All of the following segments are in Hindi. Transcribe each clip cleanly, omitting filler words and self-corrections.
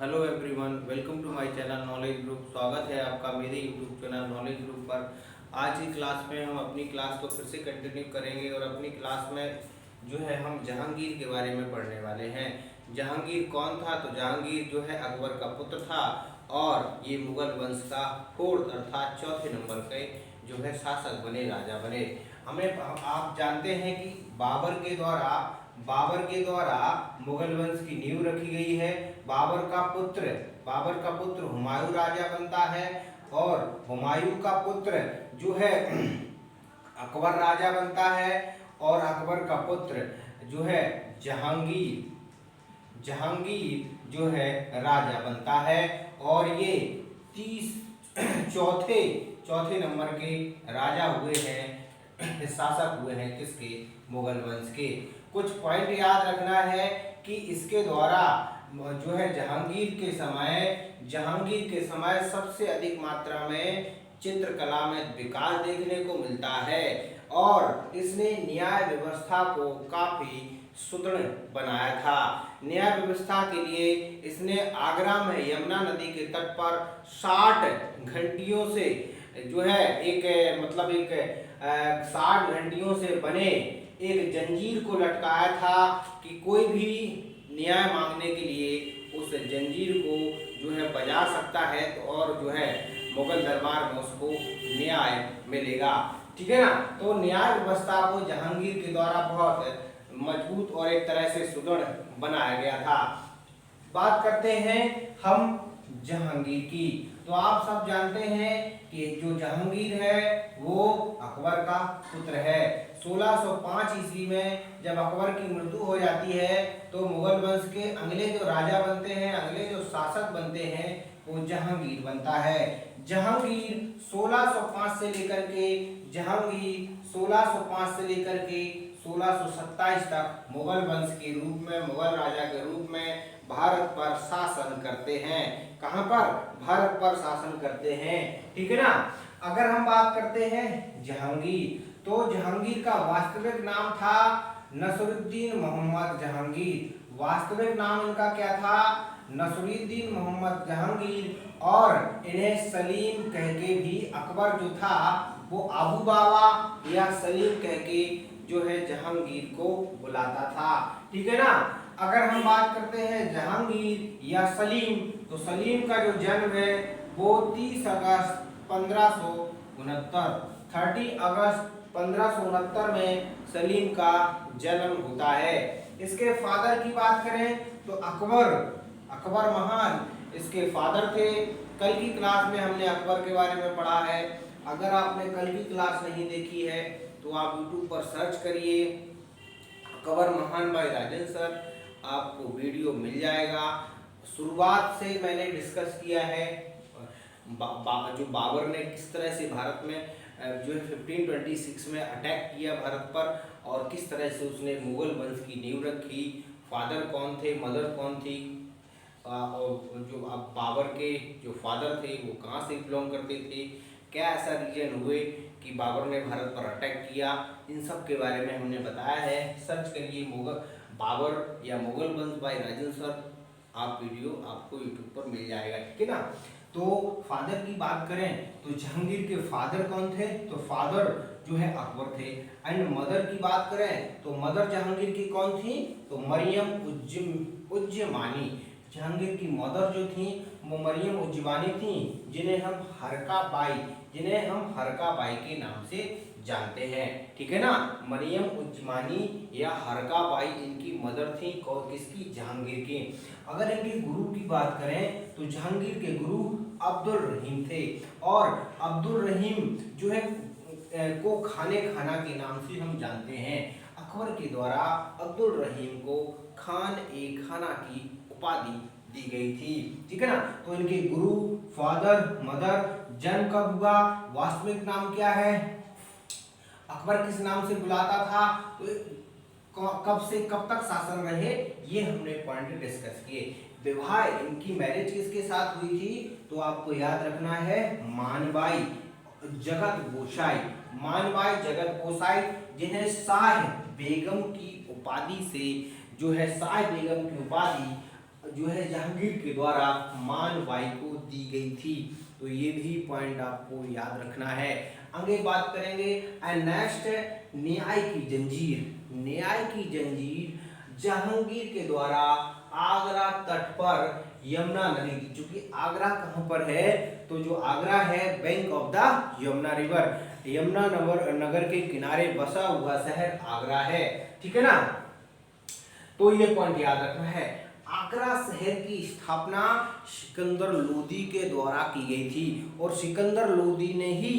Hello everyone, welcome to my channel knowledge group. स्वागत है आपका मेरे यूट्यूब चैनल नॉलेज ग्रुप पर। आज की क्लास में हम अपनी क्लास को फिर से कंटिन्यू करेंगे और अपनी क्लास में जो है हम जहांगीर के बारे में पढ़ने वाले हैं। जहांगीर कौन था? तो जहांगीर जो है अकबर का पुत्र था और ये मुगल वंश का फोर्थ अर्थात चौथे नंबर के जो है शासक बने, राजा बने। हमें आप जानते हैं कि बाबर के द्वारा मुगल वंश की नींव रखी गई है। बाबर का पुत्र हुमायूं राजा बनता है और हुमायूं का पुत्र जो है अकबर राजा बनता है और अकबर का पुत्र जो है जहांगीर जहांगीर जो है राजा बनता है। और ये 30 चौथे चौथे नंबर के राजा हुए हैं, शासक हुए हैं किसके? मुगल वंश के। कुछ पॉइंट याद रखना है कि इसके द्वारा जो है जहांगीर के समय सबसे अधिक मात्रा में चित्रकला में विकास देखने को मिलता है और इसने न्याय व्यवस्था को काफी सुदृढ़ बनाया था। न्याय व्यवस्था के लिए इसने आगरा में यमुना नदी के तट पर 60 घंटियों से जो है एक मतलब एक 60 घंटियों से बने एक जंजीर को लटकाया था कि कोई भी न्याय मांगने के लिए उस जंजीर को जो है बजा सकता है तो और जो है मुगल दरबार में उसको न्याय मिलेगा। ठीक है ना? तो न्याय व्यवस्था को जहांगीर के द्वारा बहुत मजबूत और एक तरह से सुदृढ़ बनाया गया था। बात करते हैं हम जहांगीर की। तो आप सब जानते हैं कि जो जहांगीर है वो अकबर का पुत्र है। 1605 ईस्वी में जब अकबर की मृत्यु हो जाती है तो मुगल वंश के अगले जो राजा बनते हैं, अगले जो शासक बनते हैं वो जहांगीर बनता है। जहांगीर 1605 से लेकर के 1627 तक मुगल वंश के रूप में, मुगल राजा के रूप में भारत पर शासन करते हैं। कहां पर? भारत पर शासन करते हैं। ठीक है ना? अगर हम बात करते हैं जहांगीर, तो जहांगीर का वास्तविक नाम था नसरुद्दीन मोहम्मद जहांगीर। वास्तविक नाम इनका क्या था? नसरुद्दीन मोहम्मद जहांगीर। और इन्हें सलीम कह के भी अकबर जो था वो अबू बाबा या सलीम कह के जो है जहांगीर को बुलाता था। ठीक है ना? अगर हम बात करते हैं जहांगीर या सलीम, तो सलीम का जो जन्म है वो 30 अगस्त 1569 में सलीम का जन्म होता है। इसके फादर की बात करें तो अकबर महान इसके फादर थे। कल की क्लास में हमने अकबर के बारे में पढ़ा है। अगर आपने कल की क्लास नहीं देखी है तो आप YouTube पर सर्च करिए अकबर महान बाय राजेंद्र सर, आपको वीडियो मिल जाएगा। शुरुआत से मैंने डिस्कस किया है जो बाबर ने किस तरह से भारत में जो है 1526 में अटैक किया भारत पर और किस तरह से उसने मुगल वंश की नींव रखी। फादर कौन थे, मदर कौन थी, और जो अब बाबर के जो फादर थे वो कहाँ से बिलोंग करते थे, क्या ऐसा रीजन हुए कि बाबर ने भारत पर अटैक किया, इन सब के बारे में हमने बताया है। सर्च करिए बाबर या मुगल वंश बाय राजेंद्र सर, आप वीडियो आपको यूट्यूब पर मिल जाएगा। ठीक है ना? तो फादर की बात करें तो जहांगीर के फादर कौन थे? तो फादर जो है अकबर थे। एंड मदर की बात करें तो मदर जहांगीर की कौन थी? तो मरियम उज्जमानी। जहांगीर की मदर जो थी वो मरियम उज्जमानी थी, जिन्हें हम हरका बाई के नाम से जानते हैं। ठीक है ना? मरियम उज्जमानी या हरका बाई इनकी मदर थी। किसकी? जहांगीर की। अगर इनके गुरु की बात करें तो जहांगीर के गुरु अब्दुल रहीम थे और अब्दुल रहीम जो है को खाना के नाम से हम जानते हैं। अकबर के द्वारा अब्दुल रहीम को खाना की उपाधि दी गई थी। ठीक है ना? तो इनके गुरु, फादर, मदर, जन्म कब हुआ, वास्तविक नाम क्या है, अकबर किस नाम से बुलाता था, तो कब से कब तक शासन रहे, ये हमने पॉइंट डिस्कस किए। विवाह इनकी मैरिज किसके साथ हुई थी? तो आपको याद रखना है मानबाई जगत गोसाई, जिन्हें शाह बेगम की उपाधि जो है जहांगीर के द्वारा मानबाई को दी गई थी। तो ये भी पॉइंट आपको याद रखना है। आगे बात करेंगे नेक्स्ट न्याय की जंजीर। न्याय की जंजीर जहांगीर के द्वारा आगरा तट पर यमुना नदी की, चूंकि आगरा कहाँ पर है, तो जो आगरा है bank of the Yamuna river, Yamuna नगर के किनारे बसा हुआ शहर आगरा है, ठीक है ना। तो ये पॉइंट याद रखना है। आगरा शहर की स्थापना सिकंदर लोदी के द्वारा की गई थी और सिकंदर लोदी ने ही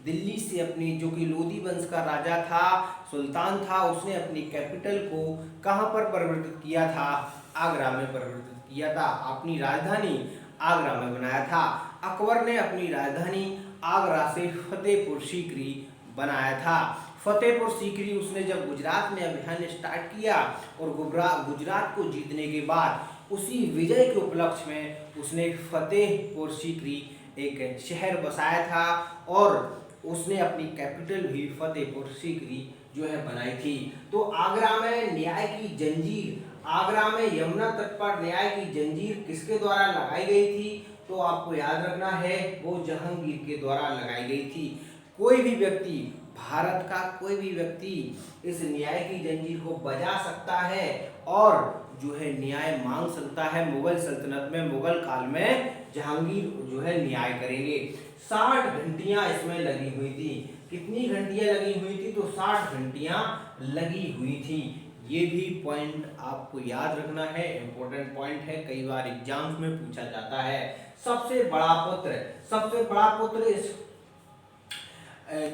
दिल्ली से अपनी, जो कि लोदी वंश का राजा था, सुल्तान था, उसने अपनी कैपिटल को कहां पर परिवर्तित किया था, आगरा में परिवर्तित किया था, अपनी राजधानी आगरा में बनाया था। अकबर ने अपनी राजधानी आगरा से फतेहपुर सीकरी बनाया था। फतेहपुर सीकरी उसने जब गुजरात में अभियान स्टार्ट किया और गुजरात को जीतने के बाद उसी विजय के उपलक्ष्य में उसने फतेहपुर सीकरी एक शहर बसाया था और उसने अपनी कैपिटल भी फतेहपुर सीकरी जो है बनाई थी। तो आगरा में न्याय की जंजीर, आगरा में यमुना तट पर न्याय की जंजीर किसके द्वारा लगाई गई थी, तो आपको याद रखना है वो जहांगीर के द्वारा लगाई गई थी। कोई भी व्यक्ति, भारत का कोई भी व्यक्ति इस न्याय की जंजीर को बजा सकता है और जो है न्याय मांग सकता है। मुगल सल्तनत में, मुगल काल में जहांगीर जो है न्याय करेंगे। 60 घंटियां इसमें लगी हुई थी। कितनी घंटियां लगी हुई थी, तो 60 घंटियां लगी हुई थी। ये भी पॉइंट आपको याद रखना है, इंपॉर्टेंट पॉइंट है, कई बार एग्जाम्स में पूछा जाता है। सबसे बड़ा पुत्र इस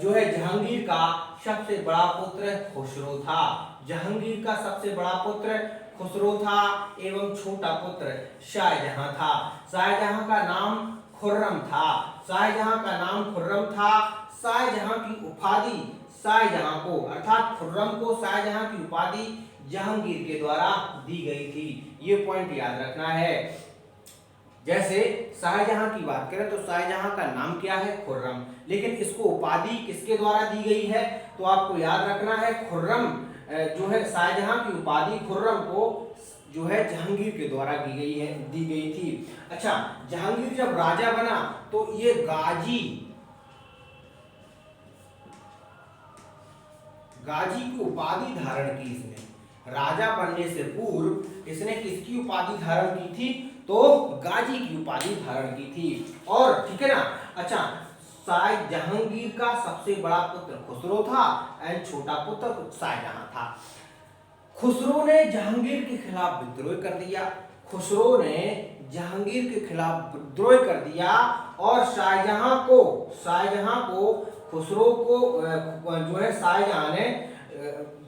जो है जहांगीर का सबसे बड़ा पुत्र खुसरो था। जहांगीर का सबसे बड़ा पुत्र खुसरो था एवं छोटा पुत्र शाहजहां था। शाहजहां का नाम खुर्रम था। शाहजहां का नाम खुर्रम था। शाहजहां की उपाधि शाहजहां को, अर्थात खुर्रम को शाहजहां की उपाधि जहांगीर के द्वारा दी गई थी। ये पॉइंट याद रखना है। जैसे शाहजहां की बात करें तो शाहजहां का नाम क्या है, खुर्रम, लेकिन इसको उपाधि किसके द्वारा दी गई है, तो आपको याद रखना है खुर्रम जो है शाहजहां की उपाधि खुर्रम को जो है जहांगीर के द्वारा दी गई थी। अच्छा, जहांगीर जब राजा बना तो ये गाजी की उपाधि धारण की इसने। राजा बनने से पूर्व इसने किसकी उपाधि धारण की थी, तो गाजी की उपाधि धारण की थी। और ठीक है ना। अच्छा, जहांगीर का सबसे बड़ा पुत्र खुसरो था एंड छोटा पुत्र शाहजहां था। खुसरो ने जहांगीर के खिलाफ विद्रोह कर दिया। खुसरो ने जहांगीर के खिलाफ विद्रोह कर दिया और शाहजहां को खुसरो को जो है शाहजहां ने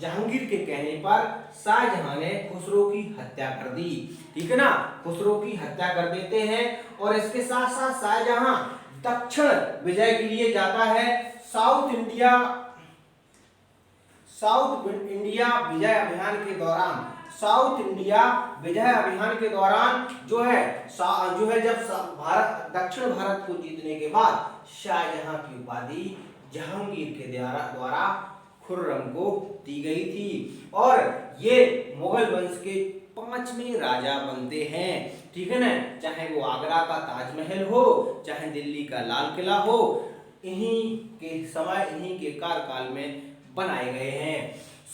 जहांगीर के कहने पर शाहजहां ने खुसरो की हत्या कर दी। ठीक है ना, खुसरो की हत्या कर देते हैं और इसके साथ साथ शाहजहां दक्षिण विजय के लिए जाता है। साउथ इंडिया विजय अभियान के दौरान जो है जब दक्षिण भारत को जीतने के बाद शाहजहां की उपाधि जहांगीर के द्वारा खुर्रम को दी गई थी और ये मुगल वंश के 5वें राजा बनते हैं। ठीक है ना, चाहे वो आगरा का ताजमहल हो, चाहे दिल्ली का लाल किला हो, इन्हीं के कार्यकाल में बनाए गए हैं।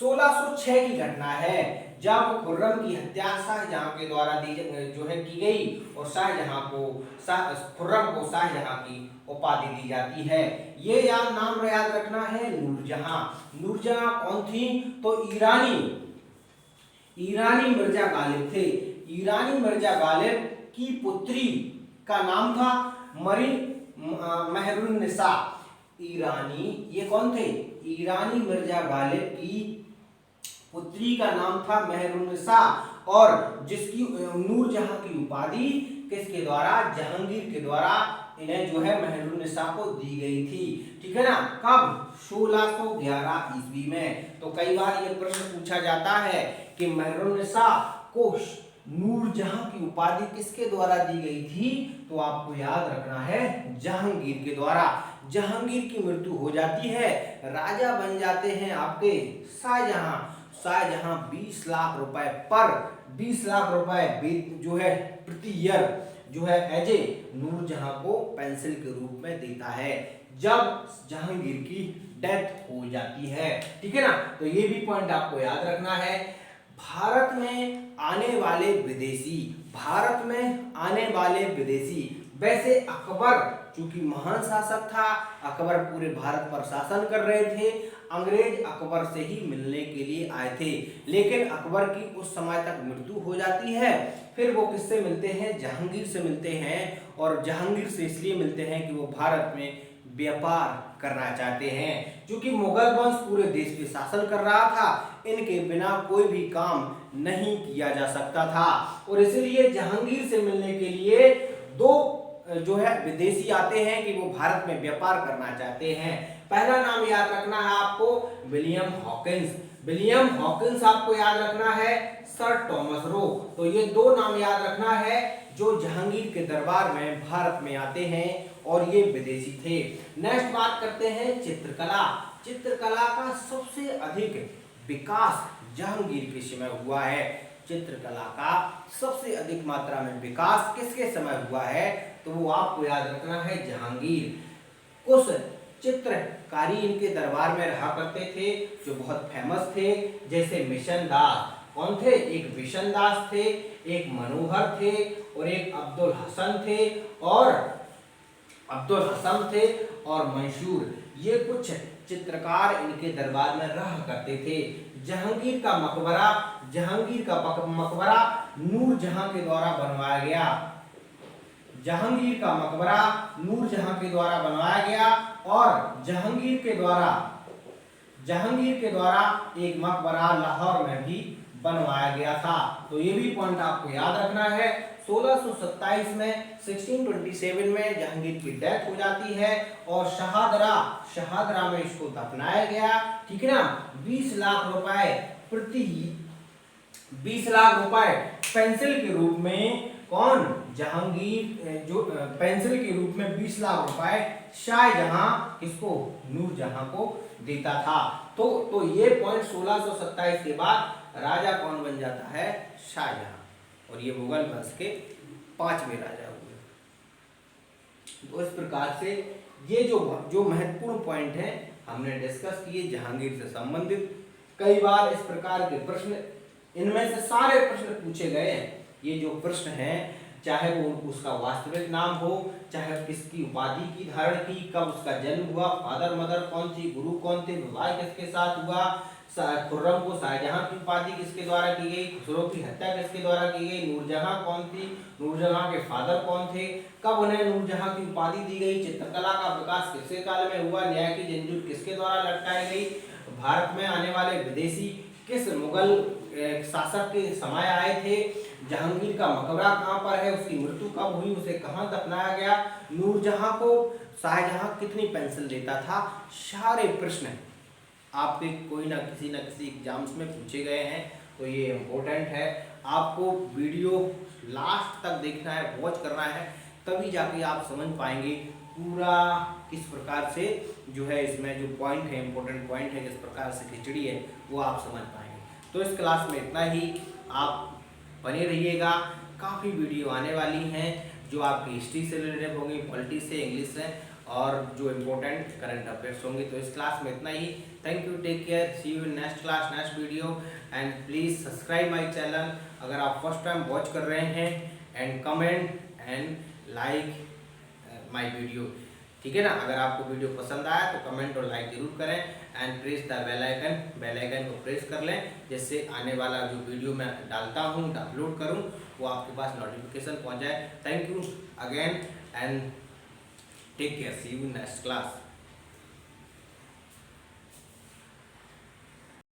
1606 की घटना है जब खुर्रम की हत्या शाहजहां के द्वारा की गई और खुर्रम को शाहजहां की उपाधि दी जाती है। ये नाम याद रखना है, नूरजहां। नूरजहां कौन थी, तो ईरानी मिर्जा गालिब थे। ईरानी मिर्जा गालिब की पुत्री का नाम था महरुन्निसा। ये कौन थे, ईरानी मिर्जा गालिब की पुत्री का नाम था महरुन्निसा और जिसकी नूरजहां की उपाधि किसके द्वारा, जहांगीर के द्वारा इन्हें जो है महरुन्निसा को दी गई थी। ठीक है ना, कब, 1611 ईस्वी में। तो कई बार यह प्रश्न पूछा जाता है कि महरुन्निसा को नूरजहां की उपाधि किसके द्वारा दी गई थी, तो आपको याद रखना है जहांगीर के द्वारा। जहांगीर की मृत्यु हो जाती है, राजा बन जाते हैं आपके शाहजहां। 20 लाख रुपए पर 20 लाख रुपए जो है प्रति ईयर जो है एज ए नूरजहां को पेंसिल के रूप में देता है जब जहांगीर की डेथ हो जाती है। ठीक है ना, तो ये भी पॉइंट आपको याद रखना है। भारत में आने वाले विदेशी वैसे अकबर चूंकि महान शासक था, अकबर पूरे भारत पर शासन कर रहे थे, अंग्रेज अकबर से ही मिलने के लिए आए थे, लेकिन अकबर की उस समय तक मृत्यु हो जाती है। फिर वो किससे मिलते हैं? जहांगीर से मिलते हैं, और जहांगीर से इसलिए मिलते हैं कि वो भारत में व्यापार करना चाहते हैं। क्योंकि मुगल वंश पूरे देश पे शासन कर रहा था, इनके बिना कोई भी काम नहीं किया जा सकता था, और इसलिए जहांगीर से मिलने के लिए दो जो है विदेशी आते हैं कि वो भारत में व्यापार करना चाहते हैं। पहला नाम याद रखना है आपको, विलियम हॉकिंस। विलियम हॉकिंस आपको याद रखना है, सर थॉमस रो। तो ये दो नाम याद रखना है जो जहांगीर के दरबार में भारत में आते हैं, और ये विदेशी थे। नेक्स्ट बात करते हैं चित्रकला। चित्रकला का सबसे अधिक विकास जहांगीर के समय हुआ है। चित्रकला का सबसे अधिक मात्रा में विकास किसके समय हुआ है? तो वो आपको याद रखना है, जहांगीर। कुछ चित्रकारी इनके दरबार में रहा करते थे जो बहुत फेमस थे, जैसे मिशन दास। कौन थे? एक मिशन दास थे, एक मनोहर थे, और एक अब्दुल हसन थे और मंसूर। ये कुछ चित्रकार इनके दरबार में रहा करते थे। जहांगीर का मकबरा नूरजहां के द्वारा बनवाया गया। जहांगीर का मकबरा नूरजहां के द्वारा बनवाया गया, और जहांगीर के द्वारा एक मकबरा लाहौर में भी बनवाया गया था। तो ये भी पॉइंट आपको याद रखना है। 1627 में 1627 में जहांगीर की डेथ हो जाती है, और शहादरा में इसको दफनाया गया। ठीक है ना, 20 लाख रुपए पेंसिल के रूप में कौन? जहांगीर जो पेंसिल के रूप में 20 लाख रुपए शाहजहां किसको? नूरजहां को देता था। तो ये पॉइंट 1627 के बाद राजा कौन बन जाता है? शाहजहां, और ये मुगल वंश के 5वें राजा हुए। तो इस प्रकार से ये जो महत्वपूर्ण पॉइंट है हमने डिस्कस किए जहांगीर से संबंधित। कई बार इस प्रकार के प्रश्न, इनमें से सारे प्रश्न पूछे गए हैं। ये जो प्रश्न हैं, चाहे वो उसका वास्तविक नाम हो, चाहे किसकी उपाधि की धारण की, कब उसका जन्म हुआ, फादर मदर कौन थी, गुरु कौन थे, विवाह किसके साथ हुआ, खुर्रम को शाहजहां की उपाधि किसके द्वारा की गई, खुसरो की हत्या किसके द्वारा की गई, नूरजहां कौन थी, नूरजहां के फादर कौन थे, कब उन्हें नूरजहां की उपाधि दी गई, चित्रकला का विकास किसके काल में हुआ, न्याय की जंजीर किसके द्वारा लटकाई गई, भारत में आने वाले विदेशी किस मुगल शासक के समय आए थे, जहांगीर का मकबरा कहाँ पर है, उसकी मृत्यु कब हुई, उसे कहाँ दफनाया गया, नूरजहां को शाहजहां कितनी पेंशन देता था। सारे प्रश्न आपके कोई ना किसी एग्जाम्स में पूछे गए हैं, तो ये इम्पोर्टेंट है। आपको वीडियो लास्ट तक देखना है, वॉच करना है, तभी जाके आप समझ पाएंगे पूरा किस प्रकार से जो है इसमें जो पॉइंट है, इम्पोर्टेंट पॉइंट है, किस प्रकार से खिचड़ी है वो आप समझ पाएंगे। तो इस क्लास में इतना ही, आप बने रहिएगा। काफ़ी वीडियो आने वाली हैं जो आपकी हिस्ट्री से रिलेटेड होंगी, पॉलिटी से, इंग्लिश से, और जो इम्पोर्टेंट करंट अफेयर्स होंगे। तो इस क्लास में इतना ही। Thank you, take care, see you in next class, next video, and please subscribe my channel अगर आप फर्स्ट टाइम वॉच कर रहे हैं, and comment and like my video. ठीक है ना, अगर आपको वीडियो पसंद आया तो कमेंट और लाइक जरूर करें, and press the bell icon को प्रेस कर लें, जिससे आने वाला जो वीडियो मैं डालता हूँ, अपलोड करूँ, वो आपके पास नोटिफिकेशन पहुँच जाए। Thank you again, and take care, see you in next class.